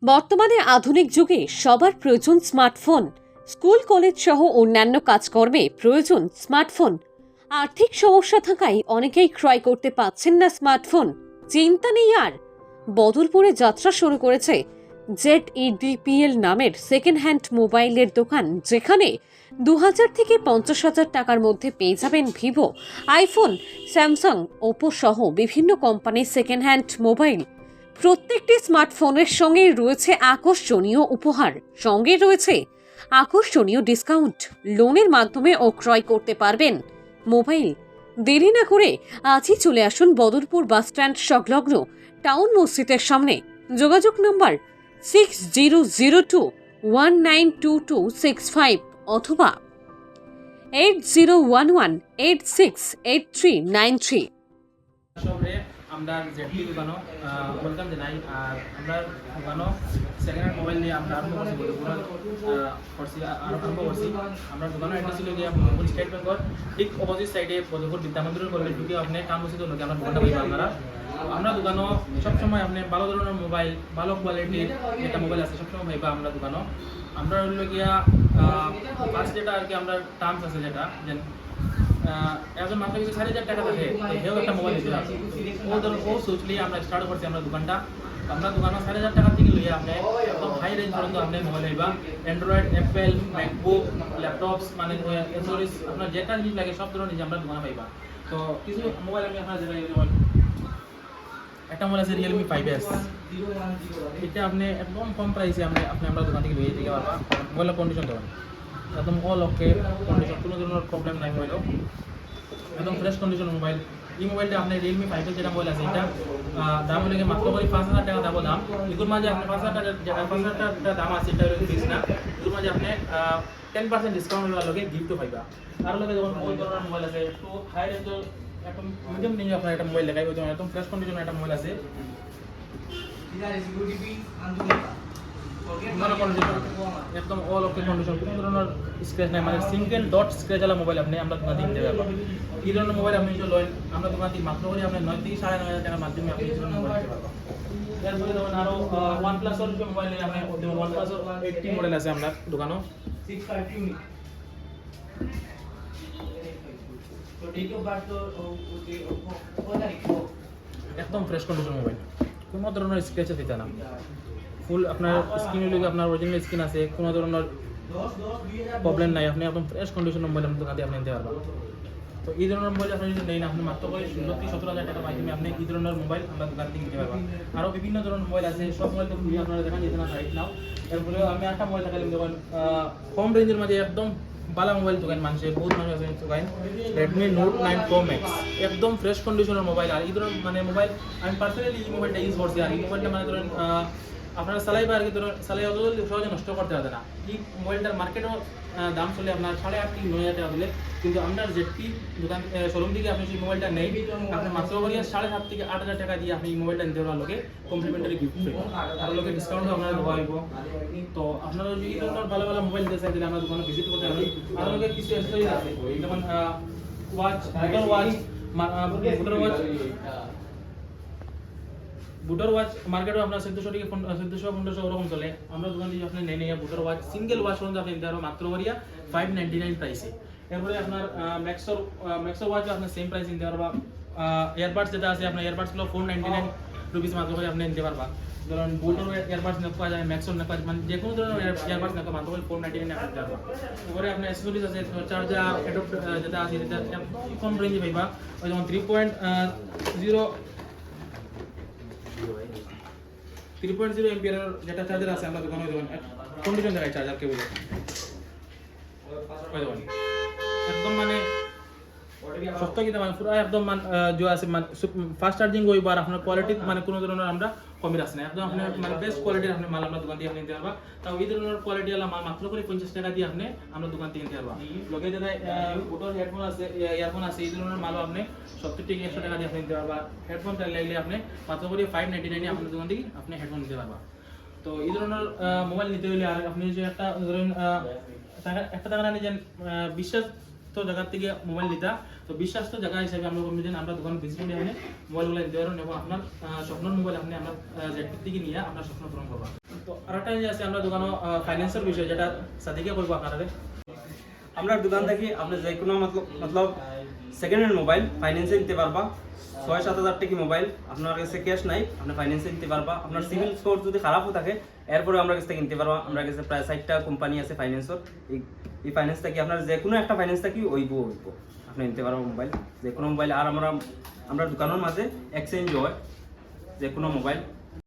বর্তমানে আধুনিক যুগে সবার প্রয়োজন স্মার্টফোন। স্কুল কলেজ সহ অন্যান্য কাজকর্মে প্রয়োজন স্মার্টফোন। আর্থিক সমস্যা থাকায় অনেকেই ক্রয় করতে পারছেন না স্মার্টফোন। চিন্তা নেই আর, বদরপুরে যাত্রা শুরু করেছে ZEDPL নামের সেকেন্ড হ্যান্ড মোবাইলের দোকান, যেখানে 2000 থেকে 50,000 টাকার মধ্যে পেয়ে যাবেন ভিভো, আইফোন, স্যামসাং, ওপো সহ বিভিন্ন কোম্পানির সেকেন্ড হ্যান্ড মোবাইল। প্রত্যেকটি স্মার্টফোনের সঙ্গে রয়েছে আকর্ষণীয় উপহার, সঙ্গে রয়েছে আকর্ষণীয় ডিসকাউন্ট। লোনের মাধ্যমেও ক্রয় করতে পারবেন মোবাইল। দেরি না করে আজই চলে আসুন বদরপুর বাসস্ট্যান্ড সংলগ্ন টাউন মসজিদের সামনে। যোগাযোগ নম্বর 6002192265 অথবা 8011868393। শহরে আমরা জেডপি দোকানও ওয়েলকাম জানাই। আর আমরা দোকানও সেকেন্ড হ্যান্ড মোবাইল নিয়ে আমরা আরম্ভ করছি, আমরা দোকানের অ্যাড্রেস ছিল গিয়ে বদরপুর স্টেট ব্যাংকের ঠিক অপোজিট সাইডে বদরপুর বিদ্যামন্দির কলেজ ঢুকে আপনি কাম বসে তো আমরা দোকানটা পাইব। আমরা দোকানও সবসময় আপনি ভালো ধরনের মোবাইল, ভালো কোয়ালিটির যেটা মোবাইল আছে সবসময় পাইবা আমরা দোকানও। আমরা হইল গিয়া ফার্স্ট যেটা আর কি আমরা টার্মস আছে যেটা যে একজন মাত্র কিছু 4,500 টাকা থাকে সেও একটা মোবাইল দিতে হবে। ও সোচলি আমরা স্টার্ট করছি আমরা দোকানটা। আমরা দোকানে 4,500 টাকা থেকে লইয়া আপনি একদম হাই রেঞ্জ পর্যন্ত আপনি মোবাইল হইবা। অ্যান্ড্রয়েড, অ্যাপেল, ম্যাকবুক, ল্যাপটপস মানে অ্যাক্সেসরিজ আপনার যেটা জিনিস লাগে সব ধরনের জিনিস আমরা দোকানে পাইবা। তো কিছু মোবাইল আমি আপনার যেটা একটা মোবাইল আছে রিয়েলমি 5S। এটা আপনি একদম কম প্রাইসে আমরা দোকান থেকে লইয়ে দিতে পারবা। মোবাইলের কন্ডিশন দেবেন একদম অল ওকে কন্ডিশন, কোনো ধরনের প্রবলেম নাই মোবাইলও, একদম ফ্রেশ কন্ডিশন মোবাইল। এই মোবাইলটা আপনার রিয়েলমি 5S যেটা মোবাইল আছে এটা দাম হলে মাত্র করে 5,000 টাকা দাম দাম। এগুলোর মাঝে আপনি 5,000 টাকা দাম আছে, এটা ফিক্স না। এগুলোর মাঝে আপনি 10% ডিসকাউন্ট হওয়ার লগে গিফটও পাইবা। আর লগে যখন ওই ধরনের মোবাইল আছে একটু হাই রেঞ্জের একদম মিডিয়াম রেঞ্জে আপনার একটা মোবাইল দেখাই, ওই জন্য একদম ফ্রেশ কন্ডিশনের একটা মোবাইল আছে। একদম অল ওকে কন্ডিশন, কোনো ধরনের স্ক্র্যাচ নাই, মানে সিঙ্গেল ডট স্ক্র্যাচ ওয়ালা মোবাইল আপনি আমরা দোকান থেকে দিতে পারবো। এই ধরনের মোবাইল আপনি যদি লয়েন আমরা দোকান থেকে মাত্র করে আপনার 9 থেকে 9,500 টাকার মাধ্যমে আপনি এই ধরনের মোবাইল দিতে পারবো। এরপরে যেমন আরও OnePlus এর মোবাইল নিয়ে আপনি OnePlus 80 মডেল আছে আপনার দোকানও। একদম ফ্রেশ কন্ডিশন মোবাইল, কোনো ধরনের স্ক্র্যাচে দিতে না। ফুল আপনার স্ক্রিন হলে আপনার অরিজিনাল স্ক্রিন আছে, কোনো ধরনের প্রবলেম নাই। আপনি একদম ফ্রেশ কন্ডিশন মোবাইল আপনার দোকান থেকে আপনি নিতে পারবেন। তো এই ধরনের মোবাইল আপনি যদি নেন আপনি মাত্র করে 16,000 টাকার মাধ্যমে আপনি এই ধরনের মোবাইল আমরা দোকান থেকে নিতে পারবেন। আরও বিভিন্ন ধরনের মোবাইল আছে, সব মোবাইল তো খুবই আপনারা দেখান যেতে না রাইট নাও। এরপরে আমি একটা মোবাইল দেখালাম দোকান কম রেঞ্জের মাঝে একদম ভালো মোবাইল দোকান মানুষের বহুত মানুষ আছে দোকান Redmi Note 9 Pro Max, একদম ফ্রেশ কন্ডিশনের মোবাইল। আর এই ধরনের মানে মোবাইল আমি পার্সোনালি এই মোবাইলটা ইউজ করছি। আর এই মোবাইলটা মানে ধরেন আপনারা চালাইবা আর কি, ধরুন চালাই অত সহজে নষ্ট করতে পারবে না। এই মোবাইলটার মার্কেটও দাম চলে আপনার 8,500 থেকে 9,000 টাকা দিলে, কিন্তু আপনার জেডপি দোকান শোরুম থেকে আপনি সেই মোবাইলটা নেই আপনি মাত্র করে 7,500 থেকে 8,000 টাকা দিয়ে আপনি এই মোবাইলটা নিতে পারার লোকে কমপ্লিমেন্টারি গিফট পাবেন। আর লোকে ডিসকাউন্টও আপনারা দেওয়া হইব। তো আপনারা যদি এই ধরনের ভালো ভালো মোবাইল দিতে চাই তাহলে আমরা দোকানে ভিজিট করতে পারেন। আর লোকে কিছু অ্যাক্সেসরিজ আছে যেমন বুটার ওয়াচ মার্কেটও আপনার 1400 থেকে 1400-1500 ওরকম চলে। আমরা দোকান থেকে আপনি নেই বুটার ওয়াচ সিঙ্গেল ওয়াচ পর্যন্ত আপনি নিতে পারবেন মাত্র করিয়া 599 প্রাইসে। এরপরে আপনার ম্যাক্সর ওয়াচ আপনার সেম প্রাইস নিতে পারবা। এয়ারবাডস যেটা আছে আপনার এয়ারবাডসগুলো 499 রুপিস মাত্র করে আপনি নিতে পারবা। ধরুন বুটার এয়ারবাডস নেওয়া যায়, ম্যাক্সর নেওয়া যায়, মানে যে কোনো ধরনের এয়ারবাডস নেওয়া মাত্র করে 499 আপনি নিতে পারবা। এরপরে আপনার অ্যাক্সেসরিজ আছে, চার্জার, অ্যাডাপ্টার যেটা আছে যেটা একদম কম রেঞ্জে পাইবা। ওই যেমন 3.0 এমপিয়ারের যেটা চার্জার আছে আমরা দোকানে দেবেন কন্ডিশন দেখাই চার্জার কেবল একদম মানে সস্তা কিনা মানে পুরো একদম যে আছে মানে ফাস্ট চার্জিং হইব। আর আপনার কোয়ালিটি মানে কোনো ধরনের আমরা কমই রাখছি না, একদম আপনার মানে বেস্ট কোয়ালিটির আপনি মাল আমরা দোকান থেকে আপনি নিতে পারবা। তাও এই ধরনের কোয়ালিটি ওয়ালা মাল মাত্র করে 50 টাকা দিয়ে আপনি আমরা দোকান থেকে নিতে পারবা। লগে যেটা বুটার হেডফোন আছে, ইয়ারফোন আছে, এই ধরনের মালও আপনি 70 থেকে 100 টাকা দিয়ে আপনি নিতে পারবা। হেডফোন লাগলে আপনি মাত্র করে 599 আপনার দোকান থেকে আপনি হেডফোন নিতে পারবা। তো এই ধরনের মোবাইল নিতে হলে আর আপনি যে একটা ধরেন একটা টাকা নিজের বিশ্বাস তো জায়গা থেকে মোবাইল নিতা, তো বিশ্বাস্ত জায়গা হিসেবে আমরা আমরা দোকান ভিজিট করে এনে মোবাইলগুলো নিতে পারেন এবং আপনার স্বপ্নের মোবাইল আপনি আমরা জেডপি থেকে নিয়ে আপনার স্বপ্ন পূরণ করবা। তো তো আরেকটা জিনিস আছে আমরা দোকানে ফাইন্যান্সের বিষয় যেটা সাদিকে করবো আপনারা আমরা দোকান থেকে আপনি যে কোনো মতলব সেকেন্ড হ্যান্ড মোবাইল ফাইন্যান্সে নিতে পারবা 6-7 হাজার টাকা মোবাইল আপনার কাছে ক্যাশ নাই আপনি ফাইন্যান্সে নিতে পারবা আপনার সিভিল স্কোর যদি খারাপও থাকে এরপরে আমরা কাছ থেকে নিতে পারবা আমরা কাছে প্রায় 60টা কোম্পানি আছে ফাইন্যান্সের এই ফাইন্যান্স থেকে আপনার যে কোনো একটা ফাইন্যান্স থেকে ওইব আপনি নিতে পারবা মোবাইল যে কোনো মোবাইল আর আমরা দোকানের মাঝে এক্সচেঞ্জ হয় যে কোনো মোবাইল